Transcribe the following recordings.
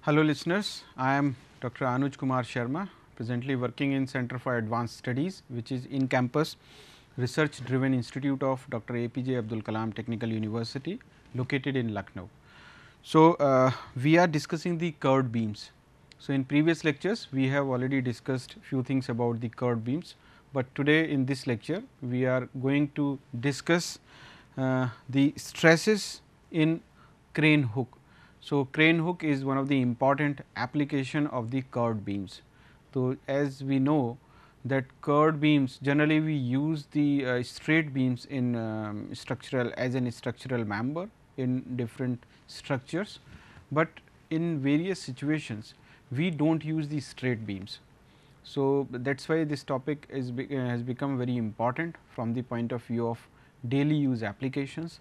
Hello listeners, I am Dr. Anuj Kumar Sharma, presently working in Center for Advanced Studies, which is in campus research driven institute of Dr. APJ Abdul Kalam Technical University located in Lucknow. So, we are discussing the curved beams. So, in previous lectures we have already discussed few things about the curved beams, but today in this lecture we are going to discuss the stresses in crane hook. So, crane hook is one of the important application of the curved beams. So, as we know that curved beams generally we use the straight beams in structural as an structural member in different structures, but in various situations we do not use the straight beams. So, that is why this topic is has become very important from the point of view of daily use applications.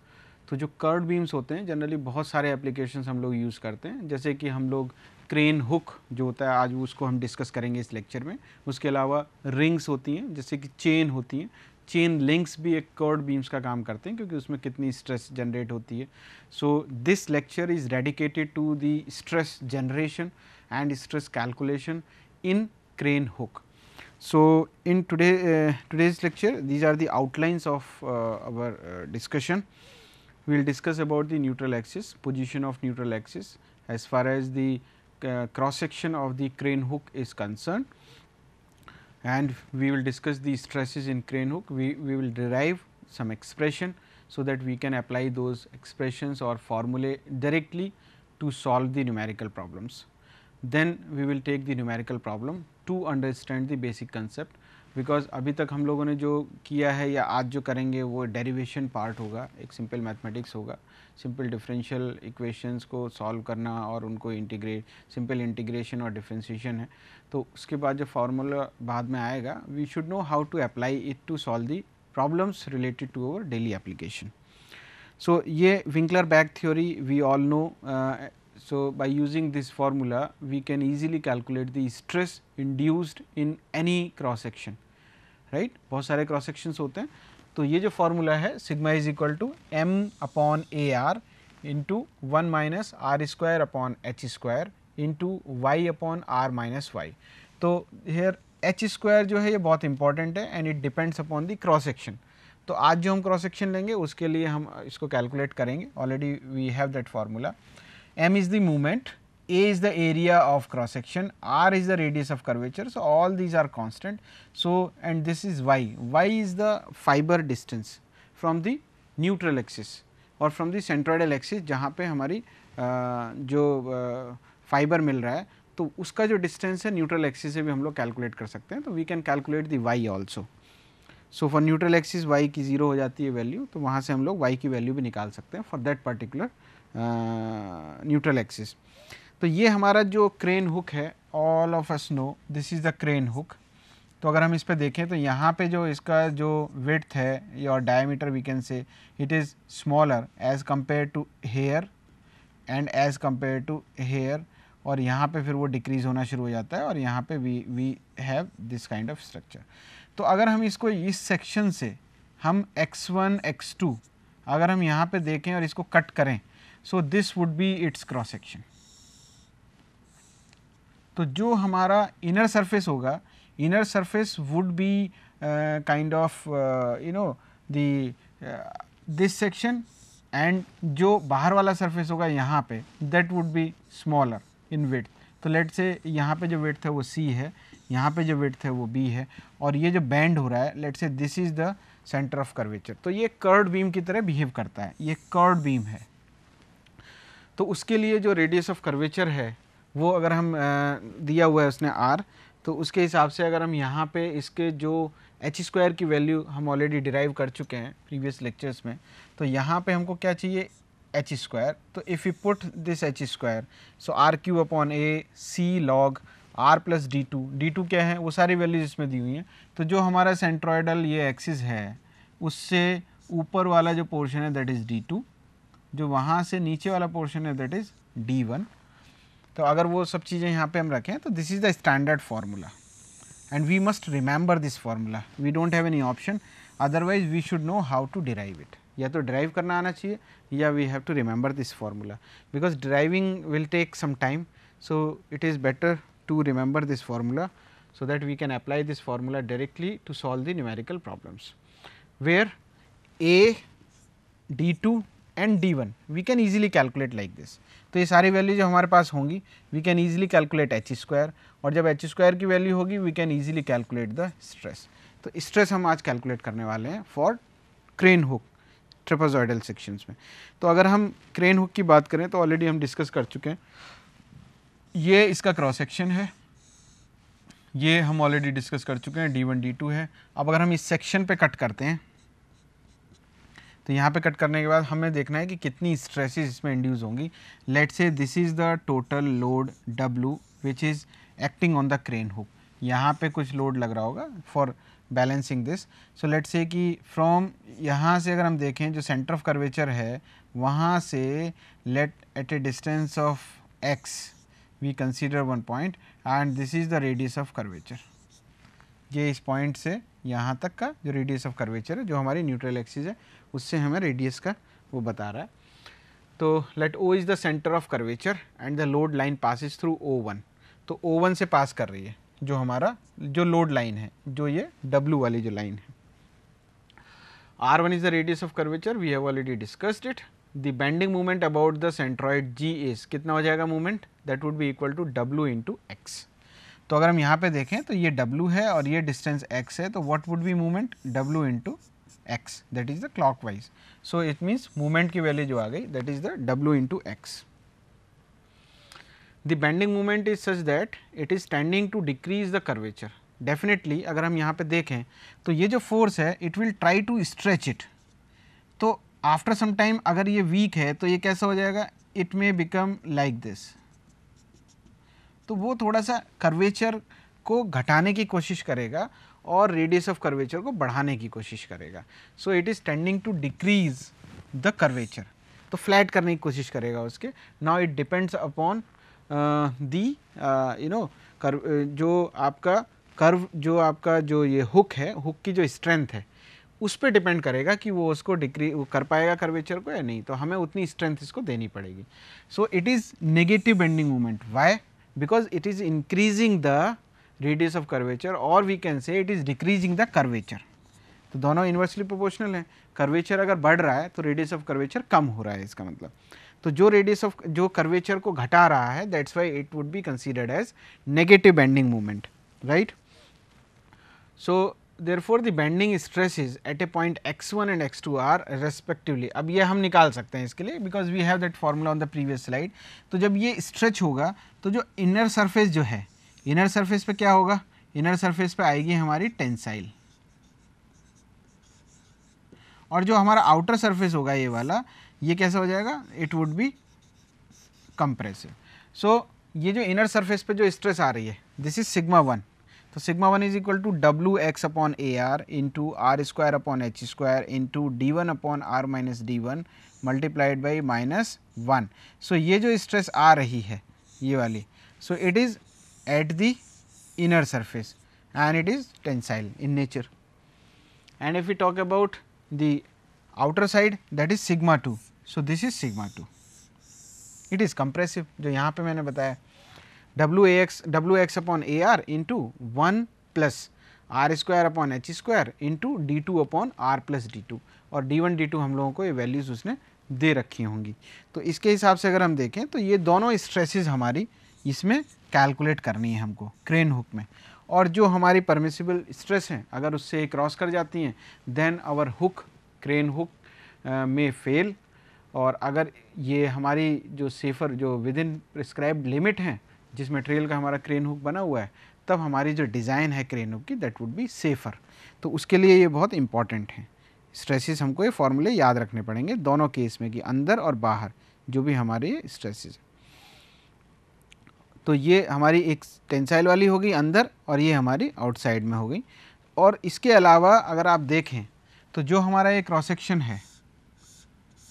तो जो curd beams होते हैं generally बहुत सारे applications हम लोग use करते हैं, जैसे कि हम लोग क्रेन हुक जो होता है आज उसको हम डिस्कस करेंगे इस लेक्चर में। उसके अलावा रिंग्स होती हैं, जैसे कि चेन होती हैं, चेन लिंक्स भी एक कर्ड बीम्स का काम करते हैं क्योंकि उसमें कितनी स्ट्रेस जनरेट होती है। So this lecture is dedicated to the stress generation and stress calculation in crane hook. So, in today's lecture these are the outlines of our discussion. We will discuss about the neutral axis, position of neutral axis as far as the cross section of the crane hook is concerned, and we will discuss the stresses in crane hook. We will derive some expression so that we can apply those expressions or formulae directly to solve the numerical problems. Then we will take the numerical problem to understand the basic concept, because अभी तक हम लोगों ने जो किया है या आज जो करेंगे वो डेरिवेशन पार्ट होगा, एक सिंपल मैथमेटिक्स होगा, सिंपल डिफरेंशियल इक्वेशंस को सॉल्व करना और उनको इंटीग्रेट, सिंपल इंटीग्रेशन और डिफरेंशिएशन है। तो उसके बाद जो फार्मूला बाद में आएगा, we should know how to apply it to solve the problems related to our daily application. So ये Winkler Bach theory we all know. So, by using this formula we can easily calculate the stress induced in any cross section, right? बहुत सारे cross sections होते हैं, तो ये जो formula है sigma is equal to m upon A R into 1 minus R square upon H square into Y upon R minus Y. तो here H square जो है ये बहुत इंपॉर्टेंट है and it depends upon the cross section. तो आज जो हम क्रॉस सेक्शन लेंगे उसके लिए हम इसको कैलकुलेट करेंगे. Already we have that formula. M is the moment, A is the area of cross section, R is the radius of curvature. So, all these are constant. So, and this is Y. Y is the fiber distance from the neutral axis or from the centroidal axis जहाँ पे हमारी जो fibre मिल रहा है, तो उसका जो distance है न्यूट्रल एक्सिस से भी हम लोग कैलकुलेट कर सकते हैं. तो we can calculate the Y also. So for neutral axis Y की 0 हो जाती है वैल्यू, तो वहाँ से हम लोग Y की वैल्यू भी निकाल सकते हैं for that particular neutral axis. तो ये हमारा जो क्रेन हुक है, all of us know this is the crane hook. तो अगर हम इस पे देखें तो यहाँ पे जो इसका जो विड्थ है या diameter we can say it is smaller as compare to here and as compare to here, और यहाँ पे फिर वो डिक्रीज होना शुरू हो जाता है और यहाँ पे we have this kind of structure. तो अगर हम इसको इस सेक्शन से हम x1 x2 अगर हम यहाँ पे देखें और इसको कट करें, so this would be it's cross section. तो जो हमारा इनर सरफेस होगा, inner surface would be kind of you know the this section, and जो बाहर वाला सरफेस होगा यहाँ पे that would be smaller in width. तो लेट से यहाँ पे जो विड्थ है वो C है, यहाँ पे जो विड्थ है वो B है, और ये जो बैंड हो रहा है लेट से this is the centre of curvature. तो ये कर्व्ड बीम की तरह बिहेव करता है, ये कर्व्ड बीम है. तो उसके लिए जो रेडियस ऑफ कर्वेचर है वो अगर हम दिया हुआ है उसने R, तो उसके हिसाब से अगर हम यहाँ पे इसके जो एच स्क्वायर की वैल्यू हम ऑलरेडी डिराइव कर चुके हैं प्रीवियस लेक्चर्स में, तो यहाँ पे हमको क्या चाहिए एच स्क्वायर. तो if you put this H square, so R Q upon A C log R plus D two क्या है वो सारी वैल्यूज इसमें दी हुई हैं. तो जो हमारा सेंट्रॉयडल ये एक्सिस है उससे ऊपर वाला जो पोर्शन है दैट इज़ D2, जो वहाँ से नीचे वाला पोर्शन है दैट इज़ D1. तो अगर वो सब चीज़ें यहाँ पे हम रखें तो this is the standard formula and we must remember this formula. We don't have any option, otherwise we should know how to derive it. या तो ड्राइव करना आना चाहिए या we have to remember this formula, because driving will take some time. So, it is better to remember this formula, so that we can apply this formula directly to solve the numerical problems, where A, D2 and D1 we can easily calculate like this. तो ये सारी value जो हमारे पास होंगी we can easily calculate H square, और जब H square की वैल्यू होगी we can easily calculate the stress. तो स्ट्रेस हम आज कैलकुलेट करने वाले हैं for crane hook trapezoidal sections में. तो अगर हम क्रेन हुक की बात करें तो ऑलरेडी हम डिस्कस कर चुके हैं. ये इसका क्रॉस सेक्शन है, ये हम ऑलरेडी डिस्कस कर चुके हैं, D1 D2 है. अब अगर हम इस सेक्शन पे कट करते हैं तो यहाँ पे कट करने के बाद हमें देखना है कि कितनी स्ट्रेसेस इसमें इंड्यूस होंगी. Let's say this is the total load W which is acting on the crane hook. यहाँ पे कुछ लोड लग रहा होगा for balancing this. So let's say कि फ्रॉम यहाँ से अगर हम देखें जो सेंटर ऑफ कर्वेचर है वहाँ से let at a distance of x we consider one point and this is the radius of curvature. ये इस पॉइंट से यहाँ तक का जो रेडियस ऑफ कर्वेचर है जो हमारी न्यूट्रल एक्सिस है उससे हमें रेडियस का वो बता रहा है. तो let O is the centre of curvature and the load line passes through O1. तो O1 से पास कर रही है जो हमारा जो लोड लाइन है, जो ये W वाली जो लाइन है. R1 is the radius of curvature, we have already discussed it. The bending moment about the centroid G is कितना हो जाएगा moment, that would be equal to W into x. तो अगर हम यहाँ पे देखें तो ये W है और ये डिस्टेंस x है, तो what would be movement W into x, that is the clockwise. So it means movement की वैल्यू जो आ गई that is the W into x. The bending movement is such that it is tending to decrease the curvature. Definitely अगर हम यहाँ पे देखें तो ये जो फोर्स है it will try to stretch it. तो आफ्टर सम टाइम अगर ये वीक है तो ये कैसा हो जाएगा, it may become like this. तो वो थोड़ा सा कर्वेचर को घटाने की कोशिश करेगा और रेडियस ऑफ कर्वेचर को बढ़ाने की कोशिश करेगा. So it is tending to decrease the curvature. तो फ्लैट करने की कोशिश करेगा उसके. Now it depends upon the you know जो आपका कर्व, जो आपका जो ये हुक है, हुक की जो स्ट्रेंथ है उस पर डिपेंड करेगा कि वो उसको वो कर पाएगा कर्वेचर को या नहीं. तो हमें उतनी स्ट्रेंथ इसको देनी पड़ेगी. So it is negative bending moment. Why? because it is increasing the radius of curvature, or we can say it is decreasing the curvature. तो दोनों इन्वर्सली प्रोपोर्शनल है. कर्वेचर अगर बढ़ रहा है तो रेडियस ऑफ कर्वेचर कम हो रहा है, इसका मतलब. तो जो रेडियस ऑफ जो कर्वेचर को घटा रहा है that's why it would be considered as negative bending movement, right. So therefore the bending stresses at a point x1 and x2 are respectively. अब ये हम निकाल सकते हैं इसके लिए because we have that formula on the previous slide. तो जब ये stretch होगा तो जो inner surface जो है, inner surface पे क्या होगा, inner surface पे आएगी हमारी टेंसाइल, और जो हमारा outer surface होगा ये वाला, ये कैसा हो जाएगा, it would be compressive. So ये जो inner surface पे जो stress आ रही है this is sigma 1. तो sigma 1 is equal to W X upon A R into R square upon H square into D1 upon R minus D1 multiplied by -1. So ये जो stress आ रही है ये वाली, so it is at the inner surface and it is tensile in nature. And if we talk about the outer side that is sigma 2. So this is sigma 2. It is compressive, जो यहाँ पे मैंने बताया W X upon A R into 1 plus R square upon H square into D2 upon R plus D2, और D1 D2 हम लोगों को ये वैल्यूज़ उसने दे रखी होंगी. तो इसके हिसाब से अगर हम देखें तो ये दोनों स्ट्रेसेस हमारी इसमें कैलकुलेट करनी है हमको क्रेन हुक में. और जो हमारी परमिसिबल स्ट्रेस हैं अगर उससे क्रॉस कर जाती हैं then our hook crane hook में फेल. और अगर ये हमारी जो सेफर जो विद इन प्रिस्क्राइब्ड लिमिट हैं जिस मटेरियल का हमारा क्रेन हुक बना हुआ है, तब हमारी जो डिज़ाइन है क्रेन हुक की दैट वुड बी सेफ़र. तो उसके लिए ये बहुत इंपॉर्टेंट है. स्ट्रेसेस हमको ये फॉर्मूले याद रखने पड़ेंगे दोनों केस में कि अंदर और बाहर जो भी हमारे स्ट्रेसेस. तो ये हमारी एक टेंसाइल वाली होगी अंदर और ये हमारी आउटसाइड में हो गई. और इसके अलावा अगर आप देखें तो जो हमारा ये क्रॉस सेक्शन है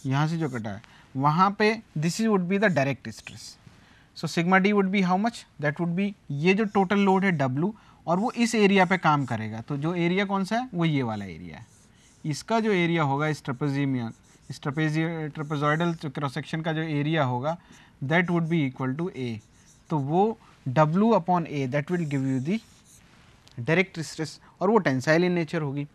यहाँ से जो कटा है वहाँ पे this is would be the direct stress. So sigma D would be how much, that would B ये जो टोटल लोड है W, और वो इस एरिया पे काम करेगा. तो जो एरिया कौन सा है, वो ये वाला एरिया है. इसका जो एरिया होगा इस ट्रेपेजियम इस ट्रेपेजॉइडल क्रॉस सेक्शन का जो एरिया होगा that would be equal to A. तो वो W upon A that will give you the direct stress और वो टेंसाइल इन नेचर होगी।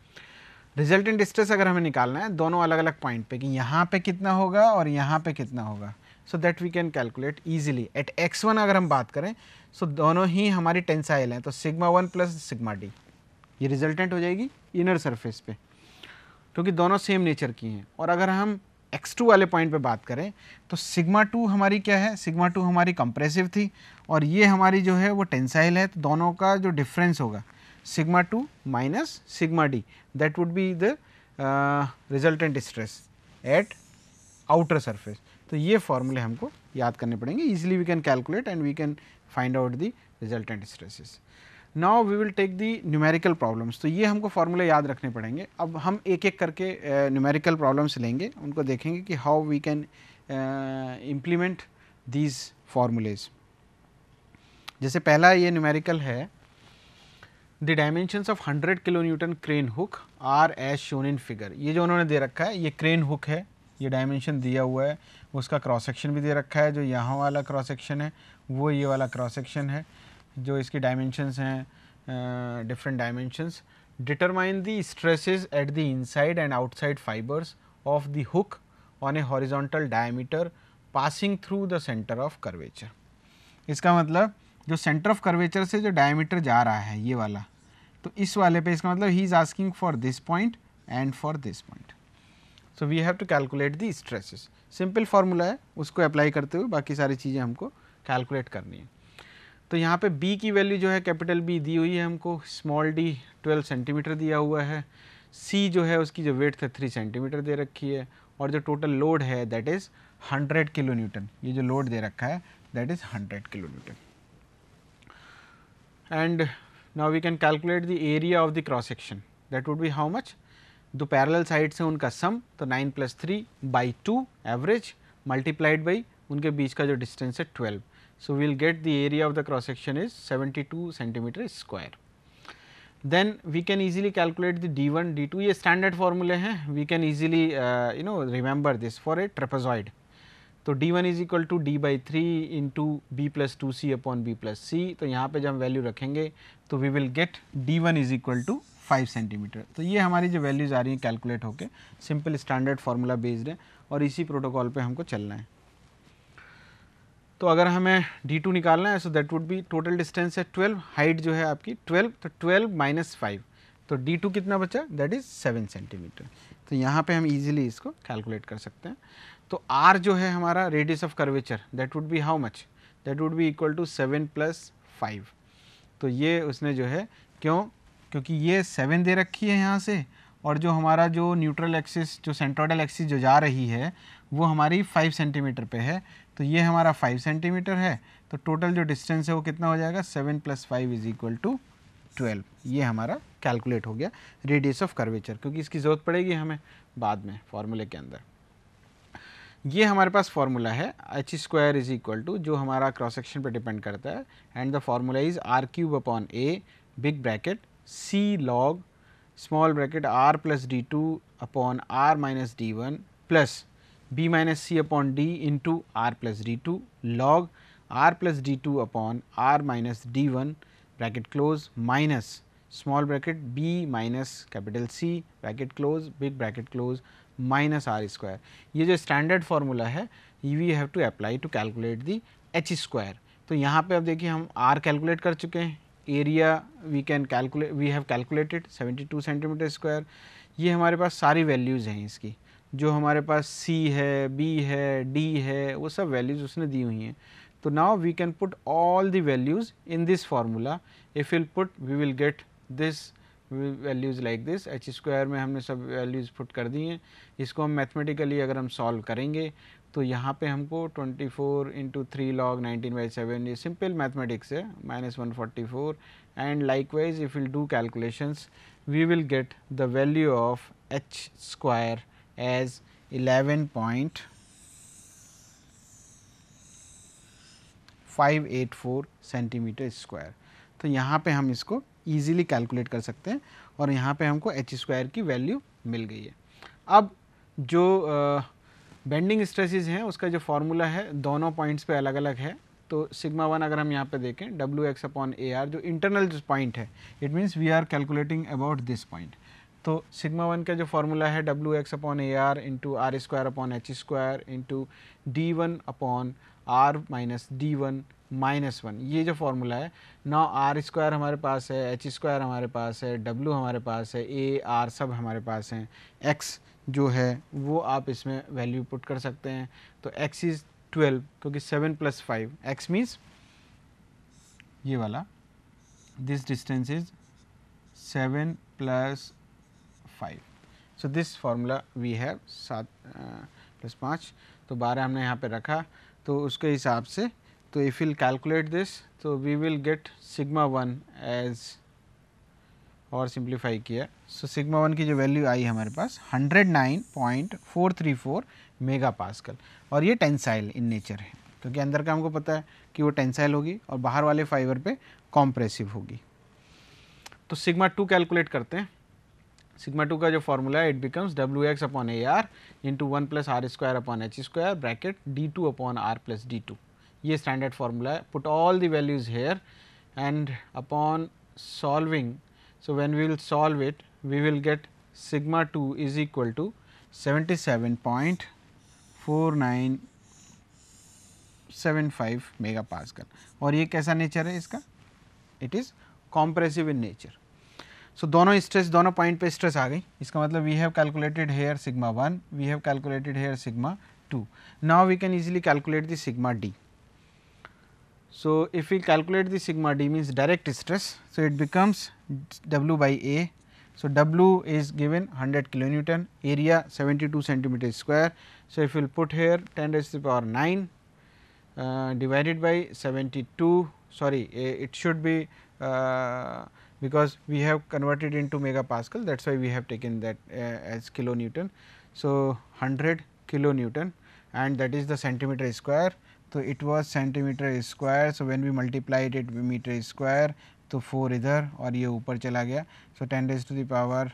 रिजल्टेंट स्ट्रेस अगर हमें निकालना है दोनों अलग अलग पॉइंट पे कि यहाँ पे कितना होगा और यहाँ पे कितना होगा, so that we can calculate easily at x1 अगर हम बात करें सो दोनों ही हमारी टेंसाइल हैं, तो सिग्मा 1 प्लस सिग्मा डी ये रिजल्टेंट हो जाएगी इनर सरफेस पे क्योंकि दोनों सेम नेचर की हैं। और अगर हम x2 वाले पॉइंट पे बात करें तो सिग्मा 2 हमारी क्या है, सिग्मा 2 हमारी कंप्रेसिव थी और ये हमारी जो है वो टेंसाइल है, तो दोनों का जो डिफरेंस होगा sigma 2 minus sigma D that would be the resultant stress at outer surface. तो ये फॉर्मूले हमको याद करने पड़ेंगे, easily we can calculate and we can find out the resultant stresses. Now we will take the numerical problems, तो ये हमको फार्मूले याद रखने पड़ेंगे। अब हम एक एक करके न्यूमेरिकल प्रॉब्लम्स लेंगे, उनको देखेंगे कि how we can implement these formulas. जैसे पहला ये न्यूमेरिकल है, the dimensions of 100 kilo newton crane hook are as shown in figure. ये जो उन्होंने दे रखा है ये क्रेन हुक है, ये डायमेंशन दिया हुआ है, उसका क्रॉस सेक्शन भी दे रखा है, जो यहाँ वाला क्रॉस सेक्शन है वो ये वाला क्रॉस सेक्शन है, जो इसकी डायमेंशंस हैं different dimensions. Determine the stresses at the inside and outside fibres of the hook on A horizontal diameter passing through the centre of curvature. इसका मतलब जो सेंटर ऑफ कर्वेचर से जो डायमीटर जा रहा है ये वाला, तो इस वाले पे इसका मतलब he is asking for this point and for this point. So we have to calculate the stresses. Simple formula है, उसको अप्लाई करते हुए बाकी सारी चीज़ें हमको कैलकुलेट करनी है। तो यहाँ पे B की वैल्यू जो है कैपिटल B दी हुई है हमको, स्मॉल d 12 सेंटीमीटर दिया हुआ है, C जो है उसकी जो वेट है 3 सेंटीमीटर दे रखी है और जो टोटल लोड है दैट इज़ 100 किलो न्यूटन। ये जो लोड दे रखा है that is 100 kilo newton. And now we can calculate the area of the cross section, that would be how much, दो पैरेलल साइड से उनका सम, तो 9 + 3 / 2 एवरेज मल्टीप्लाइड बाई उनके बीच का जो डिस्टेंस है 12. So we will get the area of the cross section is 72 centimeter square. Then we can easily calculate the d1, d2. ये standard formula है, we can easily remember this for a trapezoid. तो d1 is equal to d/3 into b plus 2c upon b plus c. तो यहाँ पे जब हम value रखेंगे तो we will get d1 is equal to 5 centimetre. तो ये हमारी जो वैल्यूज़ आ रही हैं कैलकुलेट होके सिंपल स्टैंडर्ड फार्मूला बेस्ड है और इसी प्रोटोकॉल पे हमको चलना है. तो अगर हमें d2 निकालना है so that would B, total distance है 12, हाइट जो है आपकी 12, तो 12 माइनस 5, तो d2 कितना बचा, दैट इज़ 7 सेंटीमीटर. तो यहाँ पे हम इजीली इसको कैलकुलेट कर सकते हैं. तो r जो है हमारा radius of curvature that would be how much, that would be equal to 7 + 5. तो ये उसने जो है क्योंकि ये 7 दे रखी है यहाँ से और जो हमारा जो न्यूट्रल एक्सिस जो सेंट्रोइडल एक्सिस जो जा रही है वो हमारी 5 सेंटीमीटर पे है, तो ये हमारा 5 सेंटीमीटर है. तो टोटल जो डिस्टेंस है वो कितना हो जाएगा, 7 + 5 इज इक्वल टू 12. ये हमारा कैलकुलेट हो गया रेडियस ऑफ कर्वेचर, क्योंकि इसकी ज़रूरत पड़ेगी हमें बाद में फॉर्मूले के अंदर. ये हमारे पास फार्मूला है h² इज इक्वल टू, जो हमारा क्रॉस सेक्शन पे डिपेंड करता है, and the formula is r³ upon a big bracket c log small bracket r + d2 upon r - d1 plus b - c upon d into r + d2 log r + d2 upon r - d1 bracket close minus small bracket b - capital C bracket close big bracket close minus r². ये जो standard formula है we have to apply to calculate the h². तो यहाँ पे अब देखिए हम r calculate कर चुके हैं, area we have calculated 72 centimetre square. ये हमारे पास सारी वैल्यूज़ हैं इसकी, जो हमारे पास C है, B है, D है, वो सब वैल्यूज़ उसने दी हुई हैं. तो now we can put all the values in this formula. If will put we will get this values like this. h² में हमने सब वैल्यूज़ पुट कर दी हैं. इसको हम मैथमेटिकली अगर हम सॉल्व करेंगे तो यहाँ पे हमको 24 × 3 log 19/7, ये सिंपल मैथमेटिक्स है, -144. And likewise if will do calculations we will get the value of h² as 11.584 centimetre square. तो यहाँ पे हम इसको ईजिली कैलकुलेट कर सकते हैं और यहाँ पे हमको h² की वैल्यू मिल गई है. अब जो बेंडिंग स्ट्रेसेस हैं उसका जो फार्मूला है दोनों पॉइंट्स पे अलग अलग है, तो सिग्मा 1 अगर हम यहाँ पे देखें Wx अपॉन AR जो इंटरनल जो पॉइंट है, it means we are calculating about this point. तो सिग्मा 1 का जो फॉर्मूला है Wx upon AR into R square upon H square into D1 upon R minus D1 minus 1, ये जो formula है। नाउ आर स्क्वायर हमारे पास है, एच स्क्वायर हमारे पास है, W हमारे पास है, AR सब हमारे पास हैं, X जो है वो आप इसमें वैल्यू पुट कर सकते हैं। तो X इज़ 12 क्योंकि 7 प्लस 5, X मीन्स ये वाला, this distance is 7 plus 5। So this formula we have 7 plus 5, तो 12 हमने यहाँ पे रखा। तो उसके हिसाब से तो इफ़ विल कैलकुलेट दिस तो we will get sigma 1 as, और सिंप्लीफाई किया। सो सिग्मा 1 की जो वैल्यू आई हमारे पास 109.434 मेगा पास्कल, और ये टेंसाइल इन नेचर है क्योंकि अंदर का हमको पता है कि वो टेंसाइल होगी और बाहर वाले फाइबर पे कॉम्प्रेसिव होगी। तो सिग्मा 2 कैलकुलेट करते हैं। सिग्मा 2 का जो फॉर्मूला है, it becomes Wx upon AR into 1 plus R square upon H square bracket D2 upon R plus D2, ये स्टैंडर्ड फार्मूला है। Put all the values here and upon solving, so when we will solve it we will get sigma 2 is equal to 77.4975 mega pascal. और ये कैसा nature है इसका, it is compressive in nature. So दोनों stress, दोनों point पे stress आ गई। इसका मतलब we have calculated here sigma 1, we have calculated here sigma 2। Now we can easily calculate the sigma D. So if we calculate the sigma D means direct stress, so it becomes W by A. So W is given 100 kilonewton, area 72 centimeter square. So if we will put here 10 raised to the power 9 divided by 72, sorry, it should be because we have converted into megapascal, that is why we have taken that as kilonewton. So 100 kilonewton and that is the centimeter square. तो it was centimetre square, so when we multiplied it metre square, तो 4 इधर और ये ऊपर चला गया। सो 10 raised to the power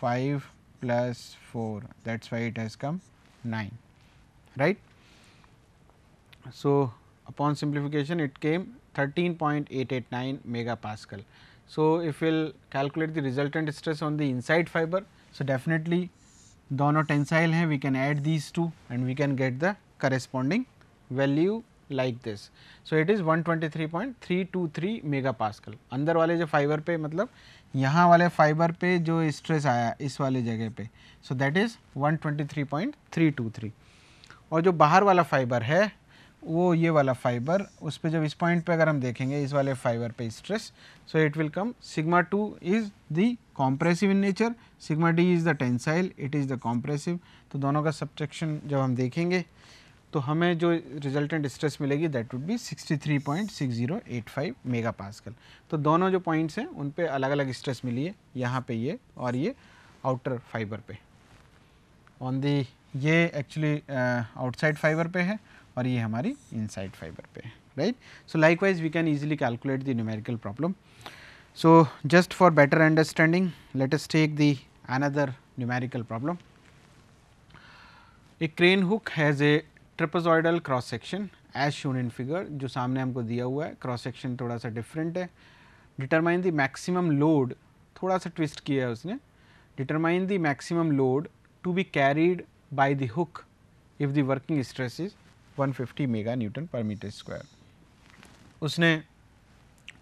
5 plus 4, that's why it has come 9, right. So upon simplification it came 13.889 mega pascal. So if will calculate the resultant stress on the inside fibre, so definitely दोनों tensile हैं, we can add these two and we can get the corresponding value like this. So it is 123.323 mega pascal. अंदर वाले जो fibre पे, मतलब यहाँ वाले fibre पे जो स्ट्रेस आया इस वाले जगह पे, सो दैट इज़ 123.323। और जो बाहर वाला फाइबर है वो ये वाला फाइबर, उस पे जब इस पॉइंट पे अगर हम देखेंगे इस वाले फाइबर पे stress, so it will come sigma 2 is the compressive in nature, sigma D is the tensile, it is the compressive. तो दोनों का सब्ट्रैक्शन जब हम देखेंगे तो हमें जो रिजल्टेंट स्ट्रेस मिलेगी that would B 63.6085 mega pascal. तो दोनों जो पॉइंट्स हैं उन पे अलग अलग स्ट्रेस मिली है, यहाँ पे ये और ये आउटर फाइबर पे, ऑन दी ये एक्चुअली आउटसाइड फाइबर पे है और ये हमारी इनसाइड फाइबर पे है, right. So likewise we can easily calculate the numerical problem. So just for better understanding let us take the another numerical problem. A crane hook has a trapezoidal cross section as shown in figure, जो सामने हमको दिया हुआ है। Cross section थोड़ा सा different है। Determine the maximum load, थोड़ा सा ट्विस्ट किया है उसने। Determine the maximum load to be carried by the hook if the working stress is 150 mega newton per metre square. उसने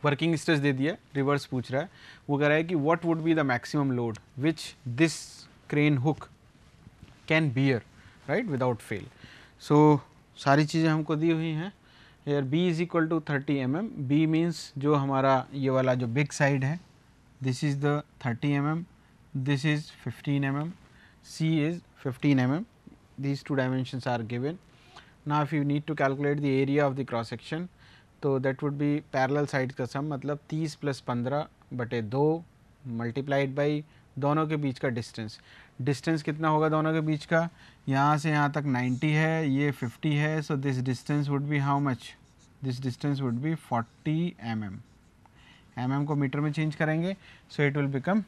वर्किंग स्ट्रेस दे दिया, रिवर्स पूछ रहा है। वो कह रहा है कि what would be the maximum load which this crane hook can bear, right, without fail. So सारी चीज़ें हमको दी हुई हैं। Here B is equal to 30 mm, B means जो हमारा ये वाला जो बिग साइड है, this is the 30 mm, this is 15 mm, C is 15 mm, these two dimensions are given. Now if you need to calculate the area of the cross section, तो that would be parallel side का सम, मतलब 30 + 15/2 multiplied by दोनों के बीच का distance. Distance कितना होगा दोनों के बीच का, यहाँ से यहाँ तक 90 है, ये 50 है। So this distance would be how much, this distance would be 40 mm। mm को मीटर में चेंज करेंगे, so it will become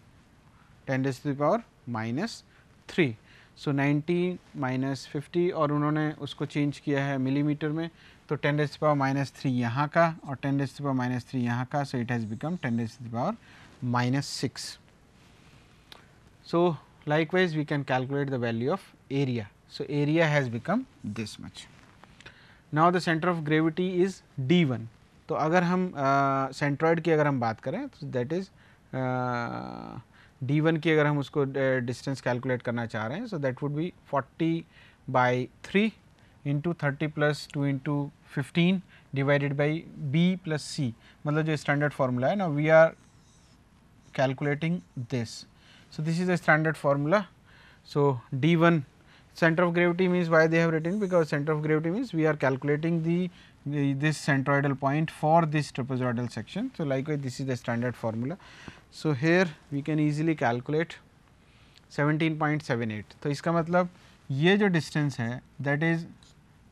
10⁻³ -3। So 90 minus 50 और उन्होंने उसको चेंज किया है मिलीमीटर में, तो 10⁻³ यहाँ का और 10⁻³ यहाँ का, so it has become 10⁻⁻6. So, likewise we can calculate the value of area. So, area has become this much. Now, the center of gravity is D1. तो अगर हम सेंट्रॉइड की अगर हम बात करें तो दैट इज D1 की अगर हम उसको डिस्टेंस कैलकुलेट करना चाह रहे हैं, so that would be 40/3 into 30 plus 2 into 15 divided by B plus C, मतलब जो स्टैंडर्ड फार्मूला है ना, we are calculating this. So, this is a standard formula. So, D1 center of gravity means why they have written, because center of gravity means we are calculating this centroidal point for this trapezoidal section. So, likewise this is the standard formula. So, here we can easily calculate 17.78. तो इसका मतलब ये जो distance है that is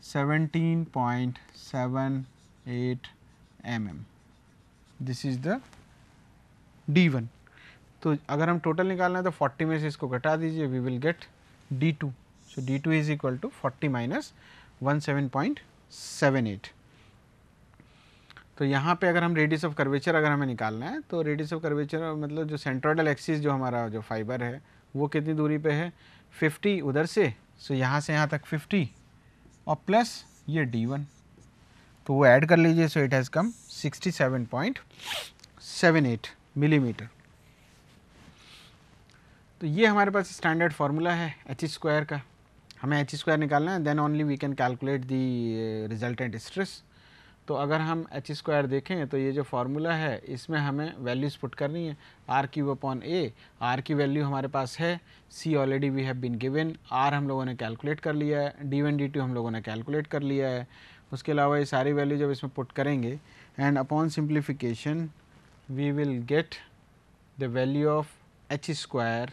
17.78 mm. This is the D1. तो अगर हम total निकालना है तो 40 में से इसको घटा दीजिए, we will get D2. So D2 is equal to 40 minus 17.78. तो यहाँ पे अगर हम रेडियस ऑफ कर्वेचर अगर हमें निकालना है तो रेडियस ऑफ कर्वेचर मतलब जो सेंट्रोइडल एक्सिस जो हमारा जो फाइबर है वो कितनी दूरी पे है, 50 उधर से, सो यहाँ से यहाँ तक 50 और प्लस ये D1, तो वो ऐड कर लीजिए. So it has come 67.78 millimetre. तो ये हमारे पास स्टैंडर्ड फार्मूला है h² का. हमें h² निकालना है, then only we can calculate the resultant stress. तो अगर हम h² देखें तो ये जो फार्मूला है इसमें हमें वैल्यूज़ पुट करनी है. r³ r की वैल्यू हमारे पास है, c already we have been given, r हम लोगों ने कैलकुलेट कर लिया है, d1 d2 हम लोगों ने कैलकुलेट कर लिया है. उसके अलावा ये सारी वैल्यू जब इसमें पुट करेंगे and upon simplification we will get the value of h²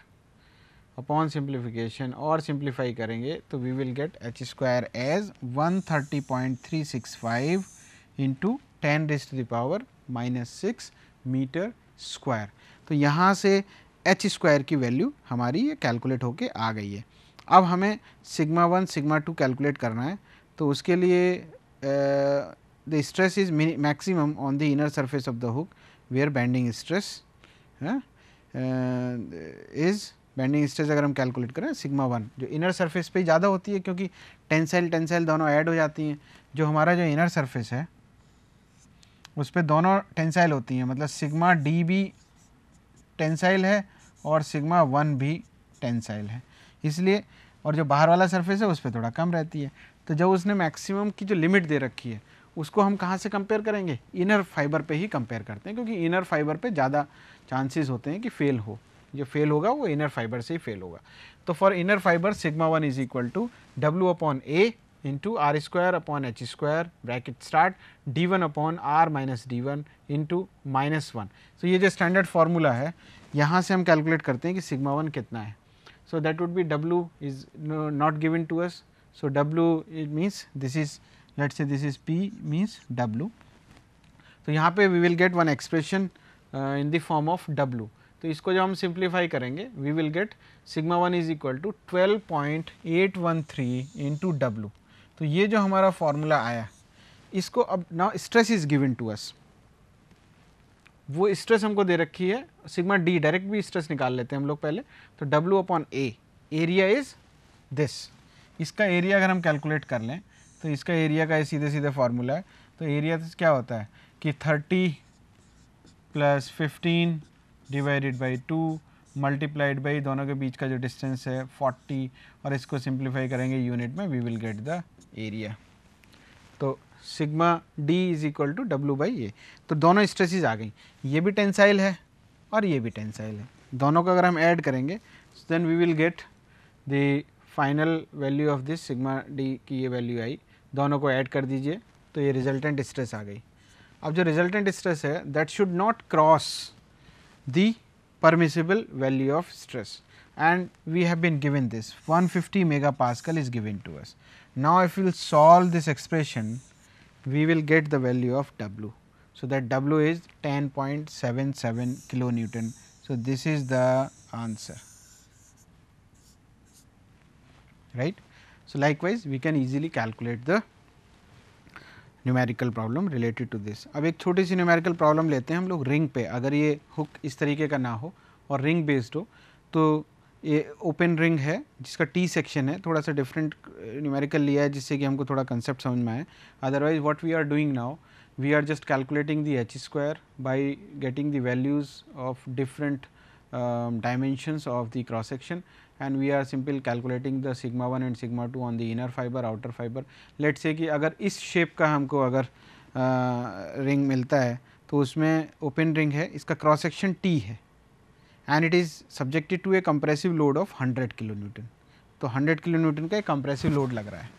upon simplification और सिंप्लीफाई करेंगे तो we will get h² as 130.365 into 10⁻⁻6 metre square. तो यहाँ से h² की वैल्यू हमारी ये कैलकुलेट होके आ गई है. अब हमें सिग्मा 1 सिग्मा 2 कैलकुलेट करना है, तो उसके लिए the stress is maximum on the inner surface of the hook where bending stress is bending stress अगर हम कैलकुलेट करें सिग्मा 1 जो इनर सरफेस पे ज़्यादा होती है, क्योंकि टेंसाइल दोनों ऐड हो जाती हैं. जो हमारा जो इनर सरफेस है उस पर दोनों टेंसाइल होती हैं, मतलब सिग्मा डी भी टेंसाइल है और सिग्मा 1 भी टेंसाइल है, इसलिए. और जो बाहर वाला सरफेस है उस पर थोड़ा कम रहती है. तो जब उसने मैक्सिमम की जो लिमिट दे रखी है उसको हम कहाँ से कंपेयर करेंगे, इनर फाइबर पे ही कंपेयर करते हैं, क्योंकि इनर फाइबर पे ज़्यादा चांसेस होते हैं कि फेल हो. जो फेल होगा वो इनर फाइबर से ही फेल होगा. तो for inner fibre sigma 1 is equal to W/A into r²/h² bracket start D1 upon r minus D1 into -1. So ये जो स्टैंडर्ड फार्मूला है यहाँ से हम कैलकुलेट करते हैं कि सिग्मा 1 कितना है. So that would be W is not given to us. So W it means this is, let's say this is P means W. तो यहाँ पे we will get one expression in the form of W. तो इसको जब हम simplify करेंगे we will get sigma 1 is equal to 12.813 into W. तो ये जो हमारा फॉर्मूला आया इसको अब now stress is given to अस, वो स्ट्रेस हमको दे रखी है सिग्मा D, डायरेक्ट भी स्ट्रेस निकाल लेते हैं हम लोग पहले. तो W/A एरिया इज दिस. इसका एरिया अगर हम कैलकुलेट कर लें तो इसका एरिया का सीधे सीधे फार्मूला है. तो एरिया क्या होता है कि 30 plus 15 divided by 2 multiplied by दोनों के बीच का जो डिस्टेंस है 40, और इसको सिंप्लीफाई करेंगे यूनिट में, we will get the area. तो sigma D is equal to W/A. तो दोनों स्ट्रेसेस आ गई, ये भी टेंसाइल है और ये भी टेंसाइल है. दोनों को अगर हम ऐड करेंगे then we will get the final value of this. Sigma D की ये वैल्यू आई, दोनों को ऐड कर दीजिए तो ये रिजल्टेंट स्ट्रेस आ गई. अब जो रिजल्टेंट स्ट्रेस है that should not cross the permissible value of stress, and we have been given this 150 megapascal is given to us. Now, if we will solve this expression we will get the value of W. So, that W is 10.77 kilonewton. So, this is the answer. right. So, likewise we can easily calculate the numerical problem related to this. अब एक छोटी सी numerical problem लेते हैं हम लोग ring पे. अगर ये हुक इस तरीके का ना हो और रिंग बेस्ड हो तो ये ओपन रिंग है जिसका टी सेक्शन है, थोड़ा सा डिफरेंट न्यूमेरिकल लिया है जिससे कि हमको थोड़ा कंसेप्ट समझ में आए. Otherwise what we are doing now, we are just calculating the H square by getting the values of different dimensions of the cross section, and we are simply calculating the sigma 1 and sigma 2 on the inner fiber, outer fiber. Let's say कि अगर इस shape का हमको अगर ring मिलता है तो उसमें ओपन रिंग है, इसका क्रॉस सेक्शन टी है and it is subjected to a compressive load of 100 kilo newton. तो 100 किलो न्यूटन का एक कंप्रेसिव लोड लग रहा है.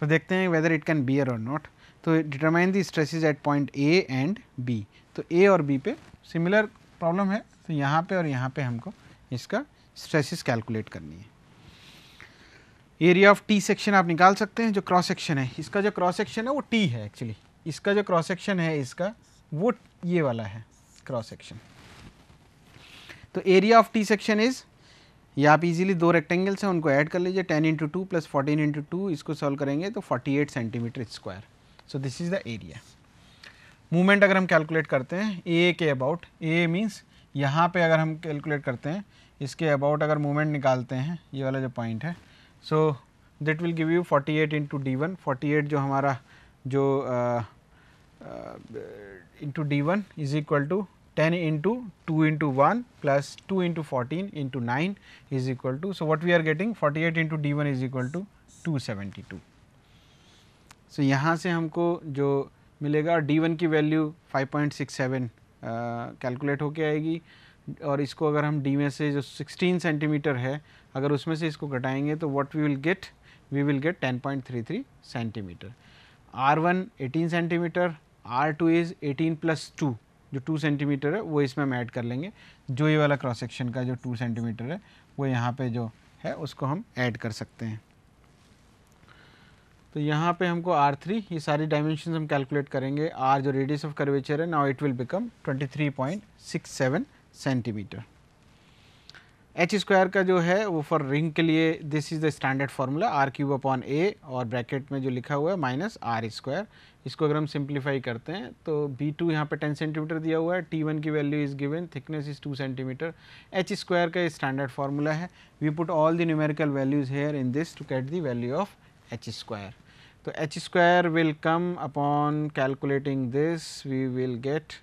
तो देखते हैं whether it can bear or not. तो determine the stresses at point A and B. तो ए और बी पे सिमिलर प्रॉब्लम है, तो यहाँ पे और यहाँ पे हमको इसका स्ट्रेसेस कैलकुलेट करनी है. एरिया ऑफ टी सेक्शन आप निकाल सकते हैं. जो क्रॉस सेक्शन है, इसका जो क्रॉस सेक्शन है वो टी है एक्चुअली. इसका जो क्रॉस सेक्शन है इसका वो ये वाला है क्रॉस सेक्शन. तो area of T section is, ये आप इजीली दो रेक्टेंगल्स हैं उनको ऐड कर लीजिए. 10 इंटू 2 प्लस 14 इंटू 2, इसको सॉल्व करेंगे तो 48 centimetre square. So this is the area. Movement अगर हम कैलकुलेट करते हैं ए के अबाउट, ए मीन्स यहाँ पे अगर हम कैलकुलेट करते हैं इसके अबाउट अगर मूवमेंट निकालते हैं, ये वाला जो पॉइंट है, so that will give you 48 into D1. 48 जो हमारा जो into D1 is equal to 10 into 2 into 1 plus 2 into 14 into 9 is equal to, so what we are getting 48 into D1 is equal to 272. सो यहाँ से हमको जो मिलेगा D1 की वैल्यू 5.67 कैलकुलेट होके आएगी. और इसको अगर हम D में से जो 16 सेंटीमीटर है अगर उसमें से इसको घटाएंगे तो what we will get 10.33 centimetre. R1 18 centimetre, R2 is 18 plus 2, जो 2 सेंटीमीटर है वो इसमें हम ऐड कर लेंगे. जो ये वाला क्रॉस सेक्शन का जो 2 सेंटीमीटर है वो यहाँ पे जो है उसको हम ऐड कर सकते हैं. तो यहाँ पे हमको R3, ये सारी डायमेंशन हम कैलकुलेट करेंगे. R जो रेडियस ऑफ कर्वेचर है, now it will become 23.67 centimetre. H square का जो है वो फॉर रिंग के लिए this is the standard formula R³ upon A और ब्रैकेट में जो लिखा हुआ है माइनस R स्क्वायर. इसको अगर हम सिंप्लीफाई करते हैं तो B2 यहाँ पे 10 सेंटीमीटर दिया हुआ है, T1 की value is given, thickness is 2 centimetre. H square का स्टैंडर्ड फार्मूला है. We put all the numerical values here in this to get the value of H square. तो h square will come upon calculating this, we will get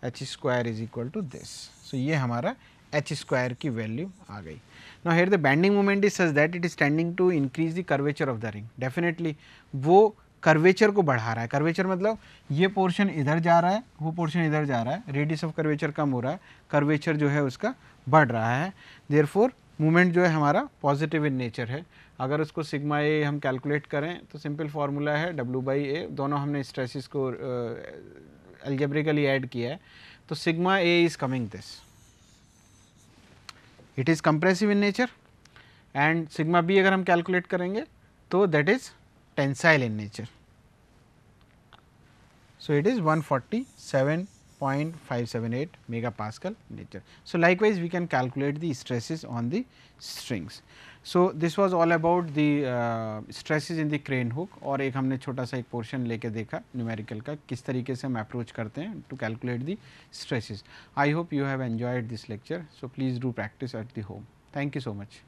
h square is equal to this. So ये हमारा h square की value आ गई. Now here the bending moment is such that it is tending to increase the curvature of the ring. Definitely वो curvature को बढ़ा रहा है. Curvature मतलब ये पोर्शन इधर जा रहा है, वो पोर्शन इधर जा रहा है, रेडियस ऑफ कर्वेचर कम हो रहा है, कर्वेचर जो है उसका बढ़ रहा है. देयरफॉर मूवमेंट जो है हमारा पॉजिटिव इन नेचर है. अगर उसको सिग्मा ए हम कैलकुलेट करें तो सिंपल फार्मूला है W/A, दोनों हमने स्ट्रेसेस को अलजेब्रिकली ऐड किया है. तो sigma A is coming this, it is compressive in nature, and sigma B अगर हम कैलकुलेट करेंगे तो that is tensile in nature. So it is 147.578 megapascal nature. So likewise we can calculate the stresses on the strings. So this was all about the stresses in the crane hook. और एक हमने छोटा सा एक portion लेके देखा numerical का किस तरीके से हम अप्रोच करते हैं to calculate the stresses. I hope you have enjoyed this lecture. So please do practice at the home. Thank you so much.